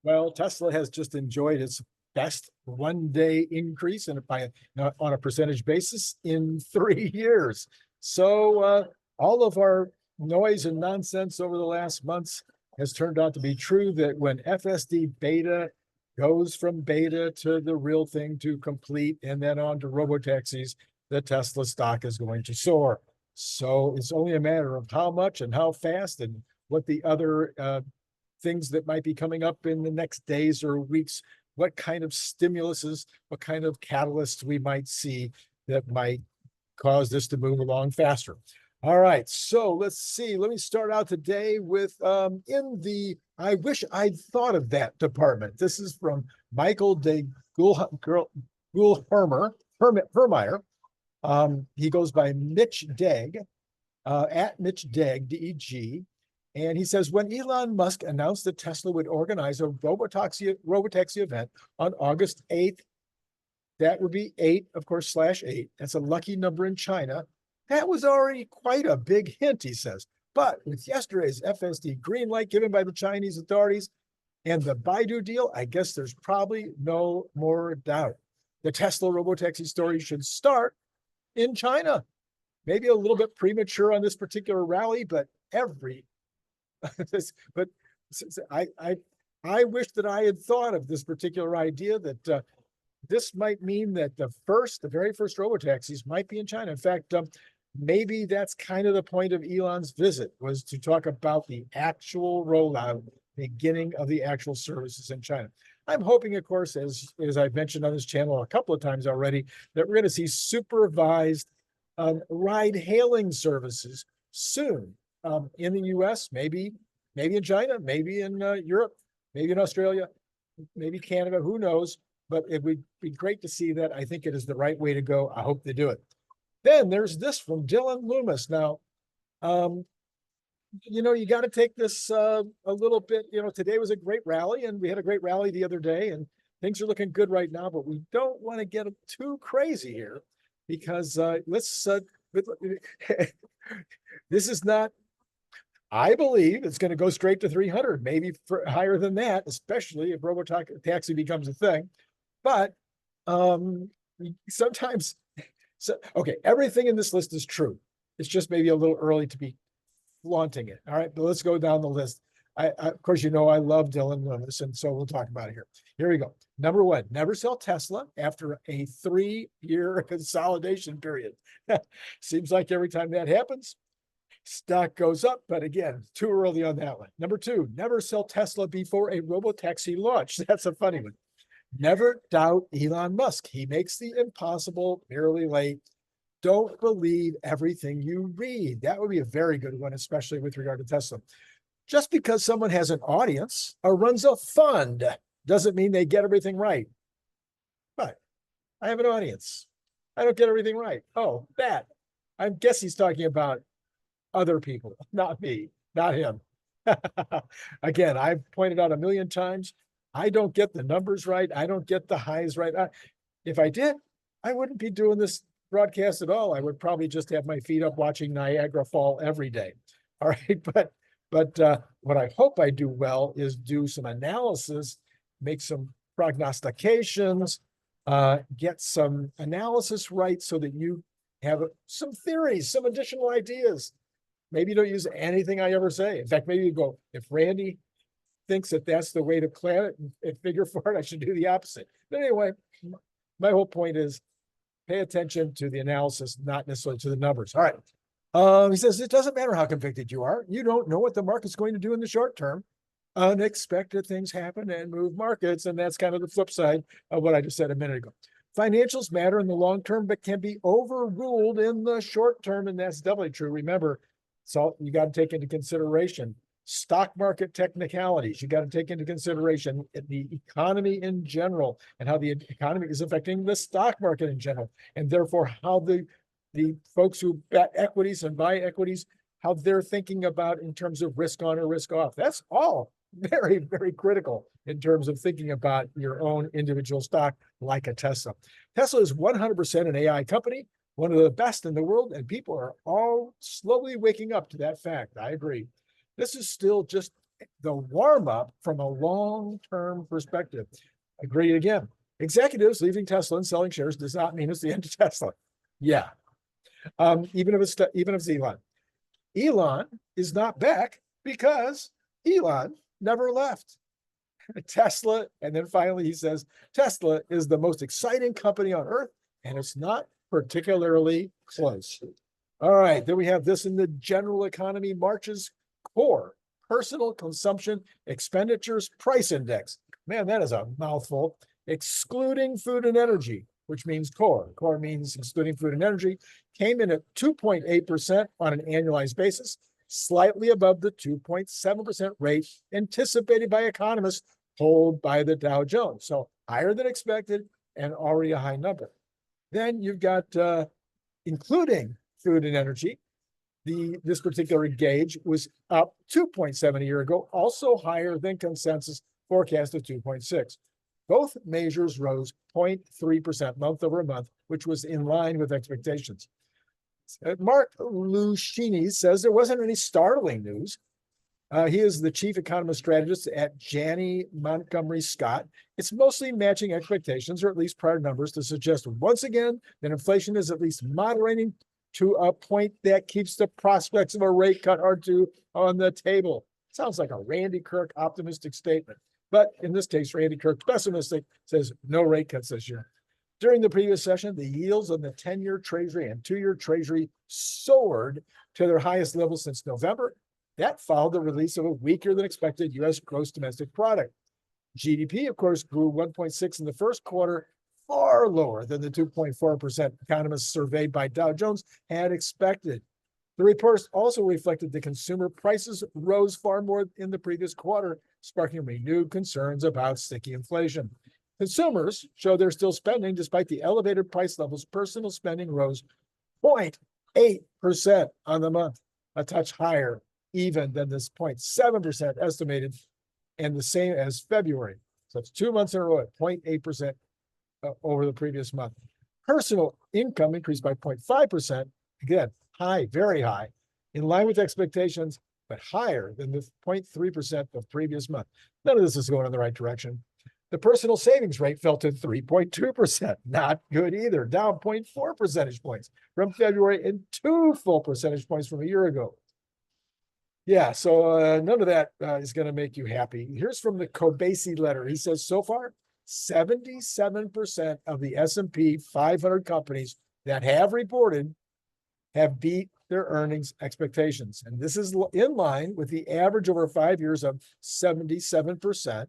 Well, Tesla has just enjoyed its best one-day increase on a percentage basis in 3 years. So all of our noise and nonsense over the last months has turned out to be true, that when FSD beta goes from beta to the real thing to complete and then on to robotaxis, the Tesla stock is going to soar. So it's only a matter of how much and how fast and what the other things that might be coming up in the next days or weeks, what kind of stimuluses, what kind of catalysts we might see that might cause this to move along faster. All right, so let's see. Let me start out today with in the I wish I'd thought of that department. This is from Michael de Gulhermer. He goes by Mitch Degg, at Mitch Degg, D-E-G. And he says, when Elon Musk announced that Tesla would organize a robotaxi event on August 8th, that would be 8, of course, /8. That's a lucky number in China. That was already quite a big hint, he says. But with yesterday's FSD green light given by the Chinese authorities and the Baidu deal, I guess there's probably no more doubt. The Tesla robotaxi story should start in China. Maybe a little bit premature on this particular rally, but I wish that I had thought of this particular idea, that this might mean that the very first robotaxis might be in China. In fact, maybe that's kind of the point of Elon's visit, was to talk about the actual rollout, beginning of the actual services in China. I'm hoping, of course, as I've mentioned on this channel a couple of times already, that we're going to see supervised ride-hailing services soon. In the US, maybe in China, maybe in Europe, maybe in Australia, maybe Canada, who knows? But it would be great to see that. I think it is the right way to go. I hope they do it. Then there's this from Dylan Loomis. Now, you got to take this a little bit. Today was a great rally, and we had a great rally the other day, and things are looking good right now, but we don't want to get too crazy here, because this is not, I believe it's going to go straight to 300, maybe higher than that, especially if robotaxi becomes a thing. But sometimes, okay, everything in this list is true. It's just maybe a little early to be flaunting it. All right, but let's go down the list. Of course, I love Dylan Loomis, and so we'll talk about it here. Here we go. Number 1, never sell Tesla after a 3-year consolidation period. Seems like every time that happens, stock goes up, but again, too early on that one. Number 2, never sell Tesla before a robotaxi launch. That's a funny one. Never doubt Elon Musk. He makes the impossible merely late. Don't believe everything you read. That would be a very good one, especially with regard to Tesla. Just because someone has an audience or runs a fund doesn't mean they get everything right. But I have an audience. I don't get everything right. Oh, that. I guess he's talking about other people, not me, not him. Again, I've pointed out a million times, I don't get the numbers right. I don't get the highs right. If I did, I wouldn't be doing this broadcast at all. I would probably just have my feet up watching Niagara fall every day. All right. But what I hope I do well is do some analysis, make some prognostications, get some analysis right, so that you have some theories, some additional ideas. Maybe you don't use anything I ever say. In fact, maybe you go, if Randy thinks that that's the way to plan it and figure for it, I should do the opposite. But anyway, my whole point is pay attention to the analysis, not necessarily to the numbers. All right. He says, it doesn't matter how convicted you are. You don't know what the market's going to do in the short term. Unexpected things happen and move markets. And that's kind of the flip side of what I just said a minute ago. Financials matter in the long term, but can be overruled in the short term. And that's doubly true. Remember, so you got to take into consideration stock market technicalities. You got to take into consideration the economy in general, and how the economy is affecting the stock market in general, and therefore how the folks who bet equities and buy equities, how they're thinking about in terms of risk on or risk off. That's all very, very critical in terms of thinking about your own individual stock, like a Tesla. Tesla is 100% an AI company, one of the best in the world, and people are all slowly waking up to that fact. I agree. This is still just the warm up from a long-term perspective. Agreed again. Executives leaving Tesla and selling shares does not mean it's the end of Tesla. Yeah. Even if it's Elon. Elon is not back because Elon never left. Tesla, and then finally he says, Tesla is the most exciting company on earth, and it's not particularly close. All right, then we have this in the general economy, March's core personal consumption expenditures price index. Man, that is a mouthful. Excluding food and energy, which means core. Core means excluding food and energy, came in at 2.8% on an annualized basis, slightly above the 2.7% rate anticipated by economists told by the Dow Jones. So higher than expected and already a high number. Then you've got, including food and energy, this particular gauge was up 2.7 a year ago, also higher than consensus forecast of 2.6. Both measures rose 0.3% month over month, which was in line with expectations. Mark Lucchini says there wasn't any startling news. He is the chief economist strategist at Janney Montgomery Scott. It's mostly matching expectations, or at least prior numbers, to suggest once again that inflation is at least moderating to a point that keeps the prospects of a rate cut or two on the table. Sounds like a Randy Kirk optimistic statement. But in this case, Randy Kirk, pessimistic, says no rate cuts this year. During the previous session, the yields on the 10-year Treasury and 2-year Treasury soared to their highest level since November. That followed the release of a weaker than expected U.S. gross domestic product. GDP, of course, grew 1.6 in the first quarter, far lower than the 2.4% economists surveyed by Dow Jones had expected. The report also reflected that consumer prices rose far more in the previous quarter, sparking renewed concerns about sticky inflation. Consumers show they're still spending despite the elevated price levels. Personal spending rose 0.8% on the month, a touch higher even than this 0.7% estimated, and the same as February. So it's 2 months in a row at 0.8% over the previous month. Personal income increased by 0.5%. Again, high, very high, in line with expectations, but higher than the 0.3% of previous month. None of this is going in the right direction. The personal savings rate fell to 3.2%. Not good either, down 0.4 percentage points from February and 2 full percentage points from a year ago. Yeah, so none of that is going to make you happy. Here's from the Kobasi letter. He says, so far, 77% of the S&P 500 companies that have reported have beat their earnings expectations. And this is in line with the average over 5 years of 77%,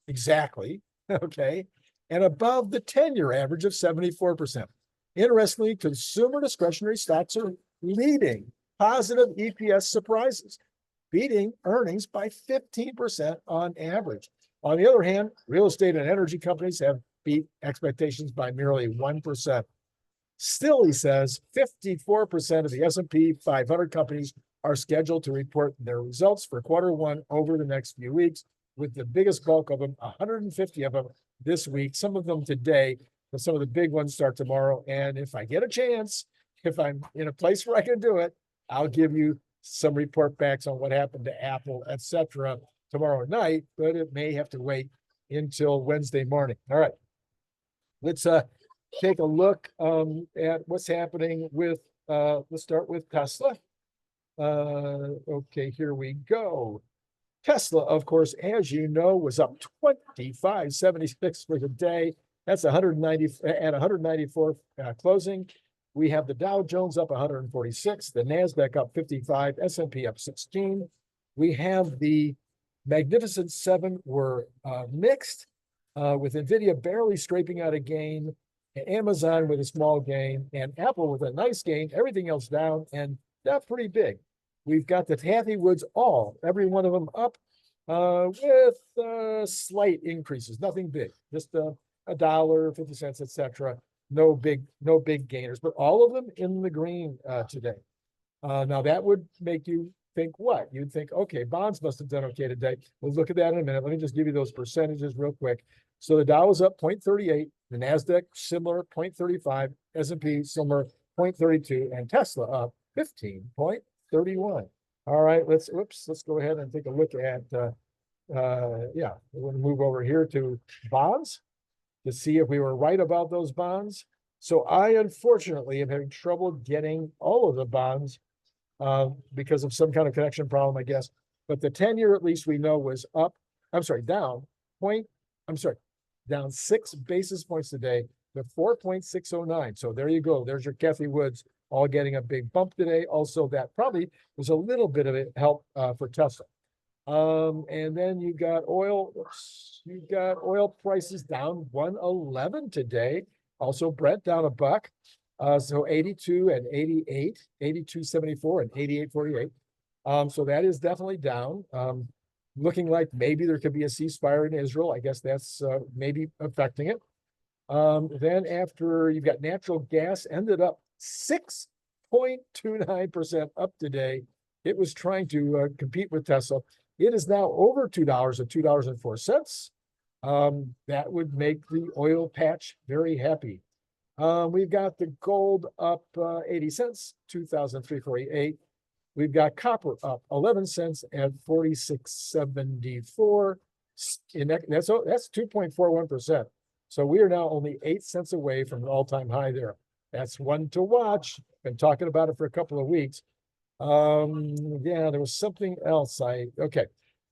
exactly, okay, and above the 10-year average of 74%. Interestingly, consumer discretionary stocks are leading positive EPS surprises, beating earnings by 15% on average. On the other hand, real estate and energy companies have beat expectations by merely 1%. Still, he says, 54% of the S&P 500 companies are scheduled to report their results for quarter one over the next few weeks, with the biggest bulk of them, 150 of them this week, some of them today, but some of the big ones start tomorrow. And if I get a chance, if I'm in a place where I can do it, I'll give you some report backs on what happened to Apple, etc. tomorrow night, but it may have to wait until Wednesday morning. All right, let's take a look at what's happening with, let's start with Tesla. Okay, here we go. Tesla, of course, as you know, was up 25.76 for the day. That's 190 at 194 closing. We have the Dow Jones up 146, the NASDAQ up 55, S&P up 16. We have the Magnificent Seven were mixed, with NVIDIA barely scraping out a gain, Amazon with a small gain, and Apple with a nice gain, everything else down, and not pretty big. We've got the Cathie Woods every one of them up with slight increases, nothing big, just $1, 50 cents, etc. No big gainers, but all of them in the green today. Now that would make you think what? You'd think, okay, bonds must have done okay today. We'll look at that in a minute. Let me just give you those percentages real quick. So the Dow is up 0.38, the NASDAQ similar 0.35, S&P similar 0.32, and Tesla up 15.31. All right, let's go ahead and take a look at, yeah, we're gonna move over here to bonds to see if we were right about those bonds. So I unfortunately am having trouble getting all of the bonds because of some kind of connection problem, I guess. But the 10-year, at least we know, was up. I'm sorry, down point. I'm sorry, down 6 basis points today to 4.609. So there you go. There's your Kathy Woods all getting a big bump today. Also, that probably was a little bit of a help for Tesla. And then you got oil. You got oil prices down 111 today. Also, Brent down a buck. So 82 and 88, 82.74 and 88.48. So that is definitely down. Looking like maybe there could be a ceasefire in Israel. I guess that's maybe affecting it. Then after you've got natural gas ended up 6.29% up today. It was trying to compete with Tesla. It is now over $2 at $2.04. That would make the oil patch very happy. We've got the gold up 80 cents, 2,348. We've got copper up 11 cents at 46.74. And that's 2.41%. So we are now only 8 cents away from an all-time high there. That's one to watch. Been talking about it for a couple of weeks. Yeah, there was something else. Okay.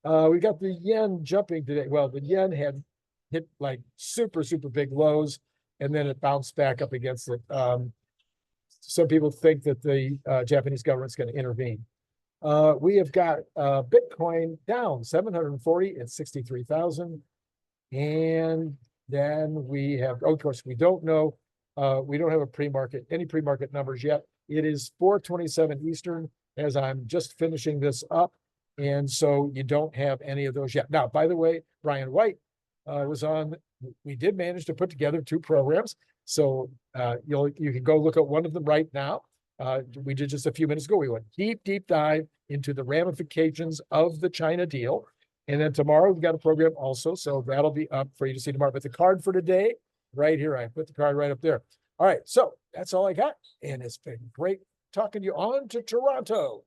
We got the yen jumping today. Well, the yen had hit like super big lows, and then it bounced back up against it. Some people think that the Japanese government's going to intervene. We have got Bitcoin down 740 at 63,000. And then we have, of course, we don't know. We don't have any pre-market numbers yet. It is 4:27 Eastern as I'm just finishing this up. And so you don't have any of those yet. Now, by the way, Brian White was on. We did manage to put together 2 programs. So you can go look at one of them right now. We did just a few minutes ago. We went deep dive into the ramifications of the China deal. And then tomorrow we've got a program also. So that'll be up for you to see tomorrow. But the card for today, right here, I put the card right up there. All right, so that's all I got. And it's been great talking to you. On to Toronto.